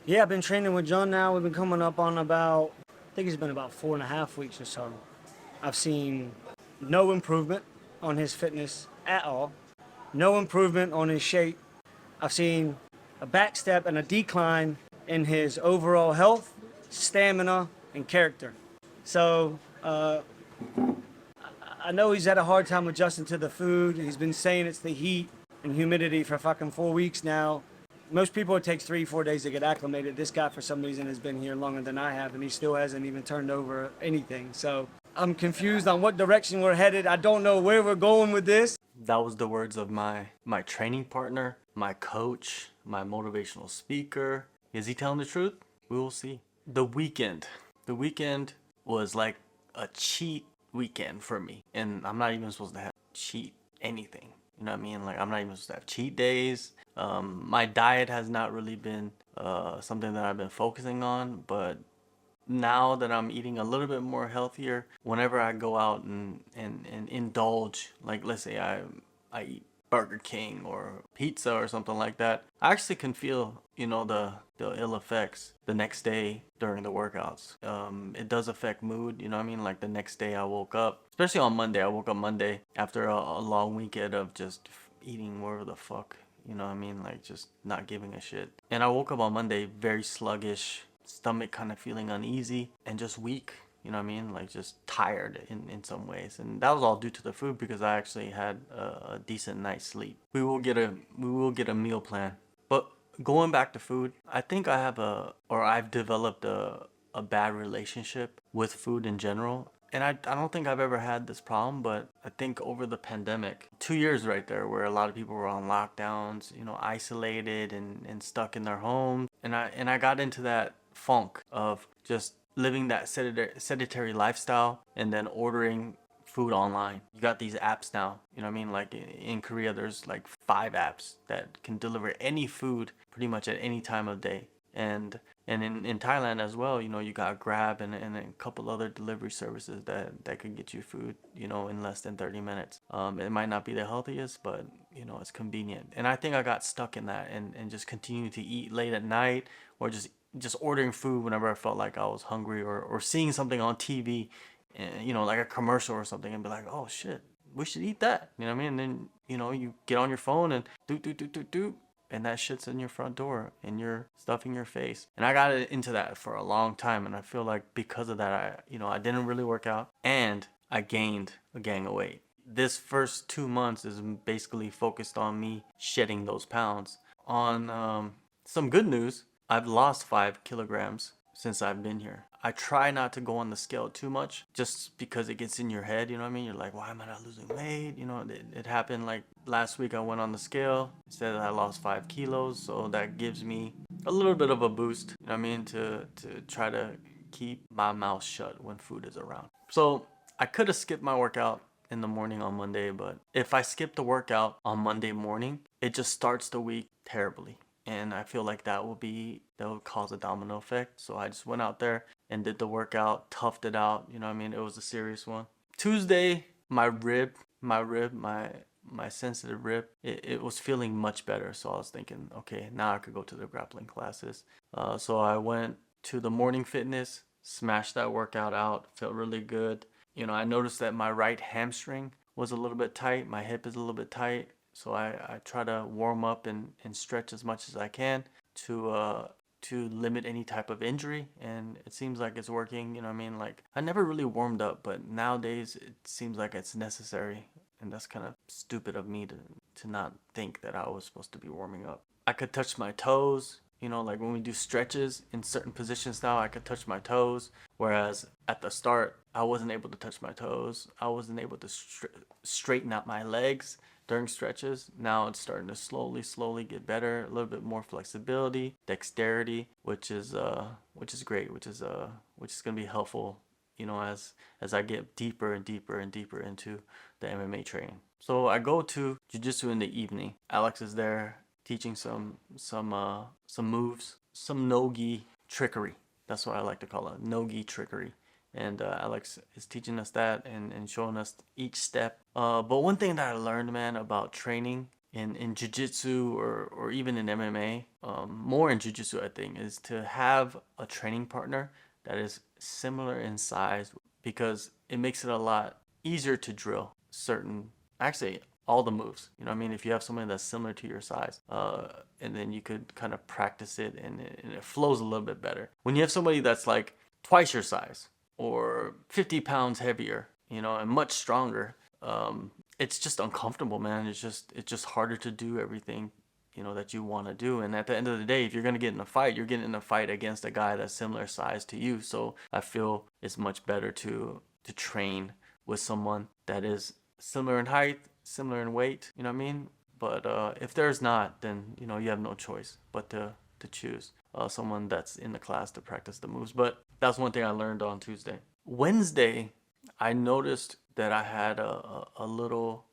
Yeah, I've been training with John now. We've been coming up on about, I think it's been about 4.5 weeks or so. I've seen no improvement on his fitness at all, no improvement on his shape. I've seen a backstep and a decline in his overall health, stamina, and character. So I know he's had a hard time adjusting to the food. He's been saying it's the heat and humidity for fucking 4 weeks now. Most people, it takes 3-4 days to get acclimated. This guy, for some reason, has been here longer than I have, and he still hasn't even turned over anything. So I'm confused on what direction we're headed. I don't know where we're going with this. That was the words of my training partner, my coach, my motivational speaker. Is he telling the truth? We will see. The weekend was like a cheat weekend for me, and I'm not even supposed to have cheat anything. You know what I mean? Like, I'm not even supposed to have cheat days. My diet has not really been something that I've been focusing on, but now that I'm eating a little bit more healthier, whenever I go out and indulge, like let's say I eat Burger King or pizza or something like that, I actually can feel, you know, the ill effects the next day during the workouts. It does affect mood, you know what I mean? Like the next day I woke up, especially on Monday, I woke up Monday after a long weekend of just eating whatever the fuck, you know what I mean? Like just not giving a shit. And I woke up on Monday very sluggish, stomach kind of feeling uneasy and just weak, you know what I mean, like just tired in some ways. And that was all due to the food, because I actually had a decent night's sleep. We will get a meal plan. But going back to food, I think I've developed a bad relationship with food in general. And I don't think I've ever had this problem, but I think over the pandemic, 2 years right there, where a lot of people were on lockdowns, you know, isolated and stuck in their homes. And I got into that funk of just living that sedentary lifestyle and then ordering food online. You got these apps now, you know what I mean? Like in Korea, there's like 5 apps that can deliver any food pretty much at any time of day. And in Thailand as well, you know, you got Grab and a couple other delivery services that could get you food, you know, in less than 30 minutes. It might not be the healthiest, but, you know, it's convenient. And I think I got stuck in that and just continued to eat late at night, or just ordering food whenever I felt like I was hungry, or seeing something on TV, you know, like a commercial or something, and be like, oh shit, we should eat that. You know what I mean? And then, you know, you get on your phone and do, and that shit's in your front door and you're stuffing your face. And I got into that for a long time, and I feel like because of that, I didn't really work out, and I gained a gang of weight. This first 2 months is basically focused on me shedding those pounds. On some good news, I've lost 5 kilograms since I've been here. I try not to go on the scale too much, just because it gets in your head, you know what I mean? You're like, why am I not losing weight? You know, it happened like last week. I went on the scale, it said I lost 5 kilos, so that gives me a little bit of a boost, you know what I mean, to try to keep my mouth shut when food is around. So I could have skipped my workout in the morning on Monday, but if I skip the workout on Monday morning, it just starts the week terribly. And I feel like that will cause a domino effect. So I just went out there and did the workout, toughed it out. You know what I mean? It was a serious one. Tuesday, my sensitive rib, it was feeling much better. So I was thinking, okay, now I could go to the grappling classes. So I went to the morning fitness, smashed that workout out, felt really good. You know, I noticed that my right hamstring was a little bit tight. My hip is a little bit tight. So I try to warm up and stretch as much as I can to limit any type of injury, and it seems like it's working. You know what I mean? Like, I never really warmed up, but nowadays it seems like it's necessary, and that's kind of stupid of me to not think that I was supposed to be warming up. I could touch my toes. You know, like when we do stretches in certain positions now, I could touch my toes. Whereas at the start, I wasn't able to touch my toes. I wasn't able to straighten out my legs during stretches. Now it's starting to slowly get better. A little bit more flexibility, dexterity, which is great, which is gonna be helpful, you know, as I get deeper and deeper into the MMA training. So I go to jiu-jitsu in the evening. Alex is there teaching some moves, some no-gi trickery. That's what I like to call it, no-gi trickery. And Alex is teaching us that and showing us each step. But one thing that I learned, man, about training in jiu-jitsu or even in MMA, more in jiu-jitsu, I think, is to have a training partner that is similar in size, because it makes it a lot easier to drill certain, actually all the moves. You know what I mean? If you have someone that's similar to your size, and then you could kind of practice it, and it flows a little bit better. When you have somebody that's like twice your size or 50 pounds heavier, you know, and much stronger, it's just uncomfortable, man. It's just harder to do everything, you know, that you want to do. And at the end of the day, if you're going to get in a fight, you're getting in a fight against a guy that's similar size to you. So I feel it's much better to train with someone that is similar in height, similar in weight, you know what I mean? But if there's not, then, you know, you have no choice but to choose someone that's in the class to practice the moves. But that's one thing I learned on Tuesday. Wednesday, I noticed that I had a little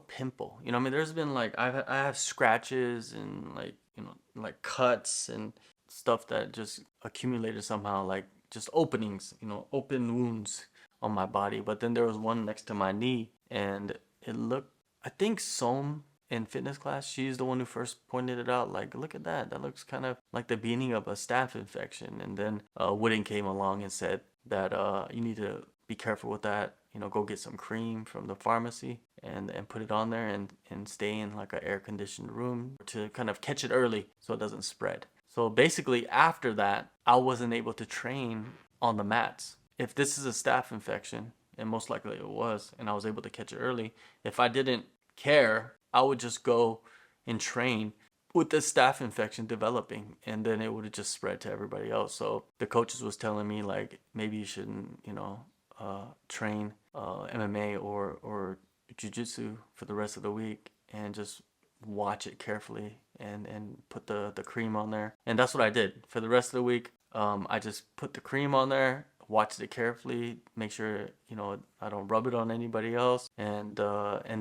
pimple. You know what I mean? There's been like I have scratches and, like, you know, like cuts and stuff that just accumulated somehow, like just openings, you know, open wounds on my body. But then there was one next to my knee, and it looked, I think Som in fitness class, she's the one who first pointed it out. Like, look at that. That looks kind of like the beginning of a staph infection. And then Wooden came along and said that you need to be careful with that. You know, go get some cream from the pharmacy and put it on there, and stay in like an air conditioned room to kind of catch it early so it doesn't spread. So basically, after that, I wasn't able to train on the mats. If this is a staph infection, and most likely it was, and I was able to catch it early, if I didn't care, I would just go and train with the staph infection developing, and then it would have just spread to everybody else. So the coaches was telling me, like, maybe you shouldn't, you know, train MMA or jiu-jitsu for the rest of the week, and just watch it carefully and put the cream on there. And that's what I did for the rest of the week. I just put the cream on there, watched it carefully, make sure, you know, I don't rub it on anybody else, and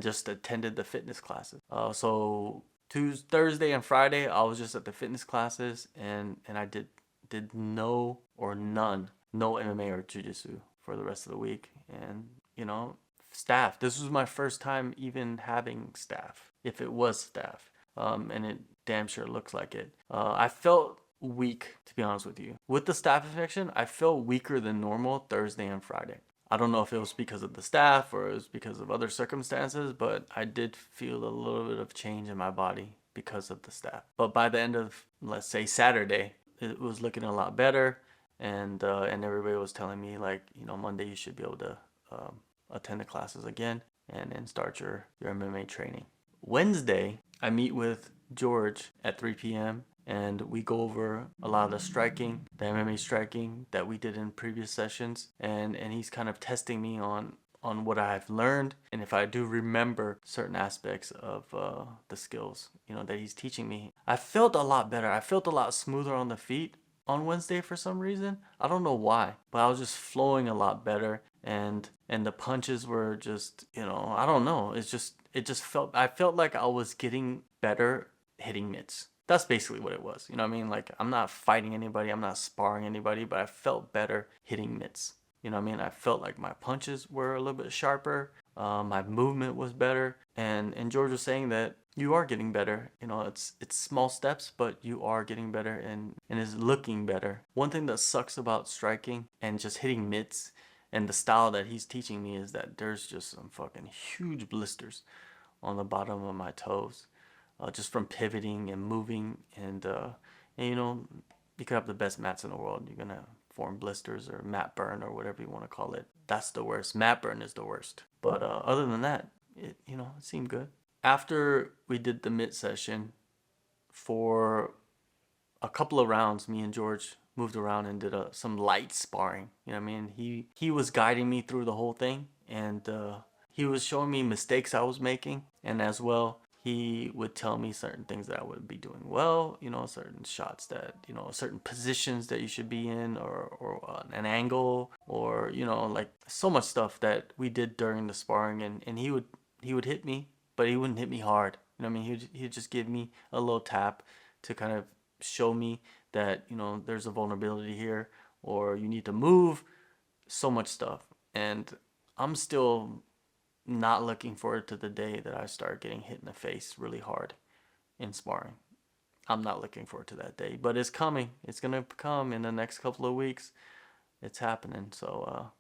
just attended the fitness classes. So Tuesday, Thursday, and Friday, I was just at the fitness classes, and I did no or none, no MMA or jiu-jitsu for the rest of the week. And, you know, staph. This was my first time even having staph, if it was staph. And it damn sure looks like it. I felt weak, to be honest with you. With the staph infection, I felt weaker than normal Thursday and Friday. I don't know if it was because of the staph or it was because of other circumstances, but I did feel a little bit of change in my body because of the staph. But by the end of, let's say, Saturday, it was looking a lot better, and everybody was telling me, like, you know, Monday you should be able to attend the classes again and start your MMA training. Wednesday, I meet with George at 3 p.m. and we go over a lot of the striking, the MMA striking that we did in previous sessions, and he's kind of testing me on what I've learned, and if I do remember certain aspects of the skills, you know, that he's teaching me. I felt a lot better. I felt a lot smoother on the feet on Wednesday for some reason. I don't know why, but I was just flowing a lot better, and the punches were just, you know, I don't know. It just felt, I felt like I was getting better hitting mitts. That's basically what it was. You know what I mean? Like, I'm not fighting anybody, I'm not sparring anybody, but I felt better hitting mitts. You know what I mean? I felt like my punches were a little bit sharper. My movement was better. And George was saying that you are getting better. You know, it's small steps, but you are getting better and is looking better. One thing that sucks about striking and just hitting mitts and the style that he's teaching me is that there's just some fucking huge blisters on the bottom of my toes, just from pivoting and moving. And you know, you could have the best mats in the world, you're gonna form blisters or mat burn or whatever you want to call it. That's the worst. Mat burn is the worst. But other than that, it seemed good. After we did the mitt session, for a couple of rounds, me and George moved around and did some light sparring. You know what I mean? He was guiding me through the whole thing, and he was showing me mistakes I was making, and as well, he would tell me certain things that I would be doing well, you know, certain shots that, you know, certain positions that you should be in, or an angle, or, you know, like so much stuff that we did during the sparring, and he would hit me, but he wouldn't hit me hard. You know what I mean? He'd just give me a little tap to kind of show me that, you know, there's a vulnerability here, or you need to move. So much stuff. And I'm still not looking forward to the day that I start getting hit in the face really hard in sparring. I'm not looking forward to that day, but it's coming. It's gonna come in the next couple of weeks. It's happening, so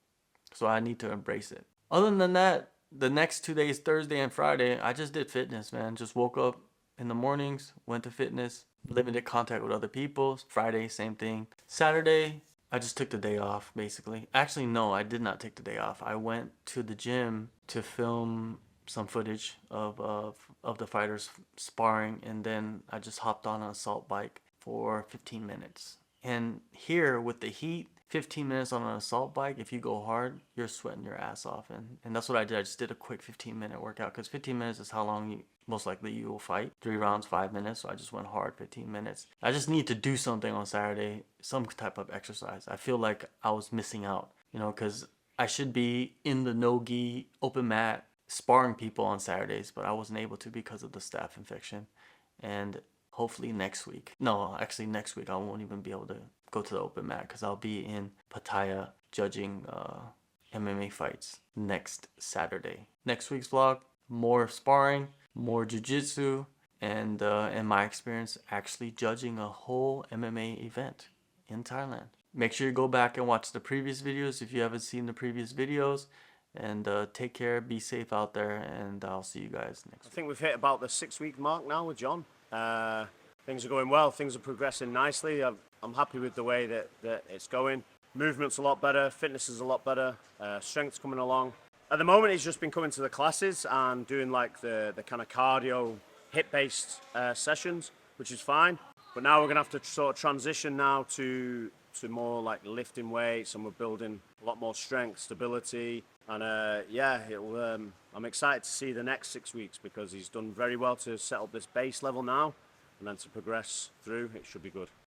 I need to embrace it. Other than that, the next 2 days, Thursday and Friday, I just did fitness, man. Just woke up in the mornings, went to fitness, limited contact with other people. Friday, same thing. Saturday, I just took the day off, basically. Actually, no, I did not take the day off. I went to the gym to film some footage of the fighters sparring, and then I just hopped on an assault bike for 15 minutes. And here with the heat, 15 minutes on an assault bike, if you go hard, you're sweating your ass off. And that's what I did. I just did a quick 15-minute workout, because 15 minutes is how long you most likely you will fight. 3 rounds, 5 minutes. So I just went hard 15 minutes. I just need to do something on Saturday, some type of exercise. I feel like I was missing out, because I should be in the no-gi open mat sparring people on Saturdays, but I wasn't able to because of the staph infection. And hopefully next week, no, actually next week I won't even be able to go to the open mat, because I'll be in Pattaya judging MMA fights next Saturday. Next week's vlog, more sparring, more jiu-jitsu, and my experience actually judging a whole MMA event in Thailand. Make sure you go back and watch the previous videos if you haven't seen the previous videos. And take care, be safe out there, and I'll see you guys next week. I think we've hit about the 6-week mark now with John. Things are going well, things are progressing nicely. I'm happy with the way that it's going. Movement's a lot better, fitness is a lot better, strength's coming along. At the moment, he's just been coming to the classes and doing like the kind of cardio, hip-based sessions, which is fine. But now we're gonna have to sort of transition now to more like lifting weights, and we're building a lot more strength, stability, and I'm excited to see the next 6 weeks, because he's done very well to set up this base level now, and then to progress through, it should be good.